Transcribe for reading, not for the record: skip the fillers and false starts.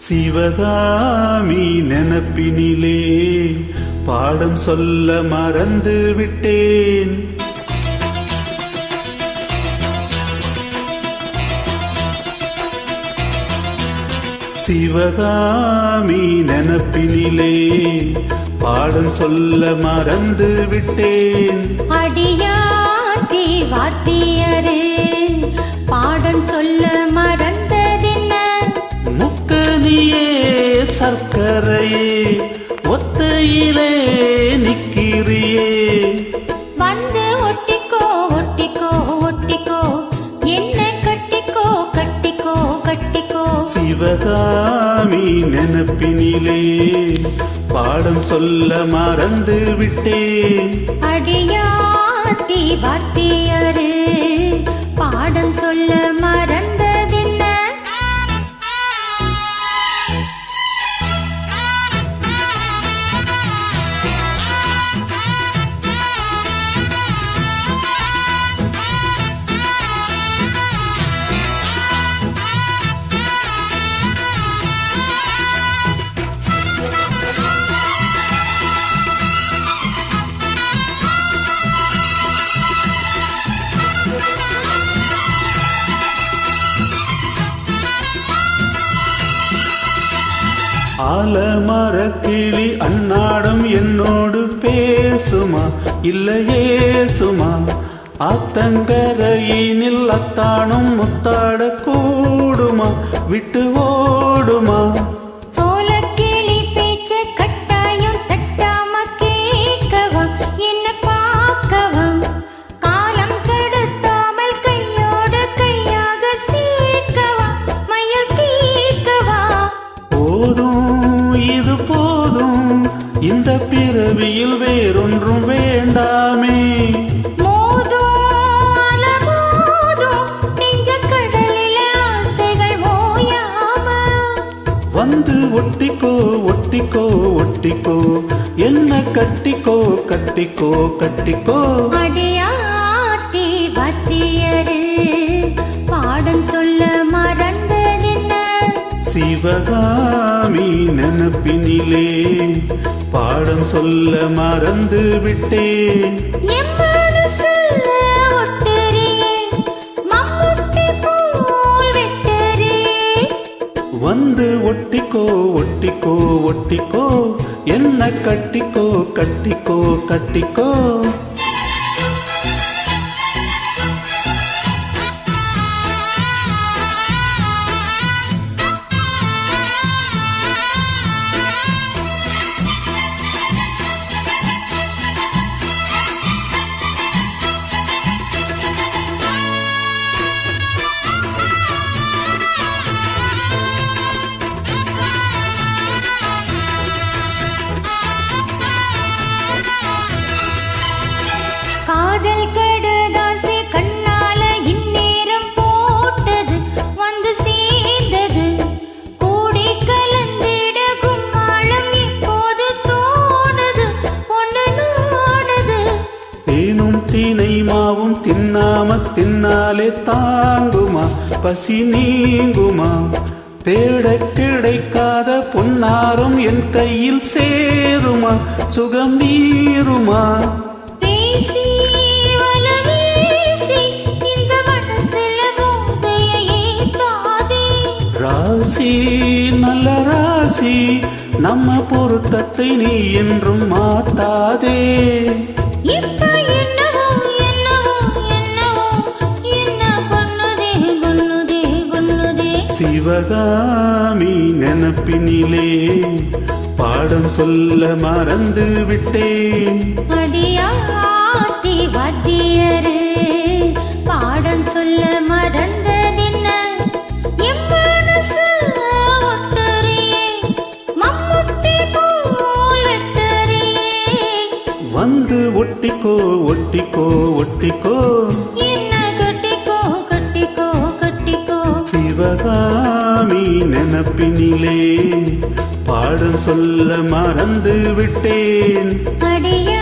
சிவகாமி நினப்பினிலே பாடம் சொல்ல மறந்து விட்டேன். சிவகாமி நினப்பினிலே பாடம் சொல்ல மறந்து விட்டேன். அடியாத்தி வாத்தியரே பாடம் சொல்ல மறந்ததென்ன? முக்கனியே சர்க்கரையே ஒத்தையிலே நிக்கிறியே. வந்து ஒட்டிக்கோ ஒட்டிக்கோ ஒட்டிக்கோ என்ன கட்டிக்கோ கட்டிக்கோ கட்டிக்கோ. சிவகாமி நினப்பினிலே பாடம் சொல்ல மறந்து விட்டேன். அடியாத்தி வாத்தியரே பாடம் சொல்ல மறந்ததென்ன? ஆலமர கிளி அன்னாடம் என்னோடு பேசுமா இல்லையே சுமா? ஆத்தங்கரையினில் அத்தானும் முத்தாட கூடுமா விட்டு ஓடுமா? சோளக்கிளி பேச்ச கட்டாயம் தட்டாம கேட்கவா என்ன பார்க்கவா? காலம் கடத்தாமல் கையோடு கையாக சேர்க்கவா மயில் கேட்கவா? போதும் இது போதும் இந்த பிறவியில் வேறொன்றும் வேண்டாமே. வந்து ஒட்டிக்கோ ஒட்டிக்கோ ஒட்டிக்கோ என்ன கட்டிக்கோ கட்டிக்கோ கட்டிக்கோ. அடியாத்தி வாத்தியரே பாடம் சொல்ல மறந்ததென்ன? சிவகாமி நினப்பினிலே பாடம் சொல்ல மறந்து விட்டேன். வந்து ஒட்டிக்கோ ஒட்டிக்கோ ஒட்டிக்கோ என்ன கட்டிக்கோ கட்டிக்கோ கட்டிக்கோ. காதல் கடுதாசி கண்ணால இந்நேரம் போட்டது வந்து சேர்ந்தது. கூடி கலந்திட கும்மாளம் இப்போது தோணுது ஒன்று நோடுது. தேனும் தீனை மாவும் தின்னாம தின்னாலே தாங்குமா பசி நீங்குமா? தேட கிடைக்காத பொன்னாரும் என் கையில் சேருமா சுகம் நீருமா? ராசி நல்ல ராசி நம்ம பொருத்தத்தை நீ என்றும் மாத்தாதே. சிவகாமி நினப்பினிலே பாடம் சொல்ல மறந்து விட்டேன். அடியாத்தி வாத்தியரே பாடம் சொல்ல மறந்ததென்ன? வந்து ஒட்டிக்கோ ஒட்டிக்கோ ஒட்டிக்கோ என்ன கட்டிக்கோ கட்டிக்கோ கட்டிக்கோ. சிவகாமி நினப்பினிலே பாடம் சொல்ல மறந்து விட்டேன். அடியா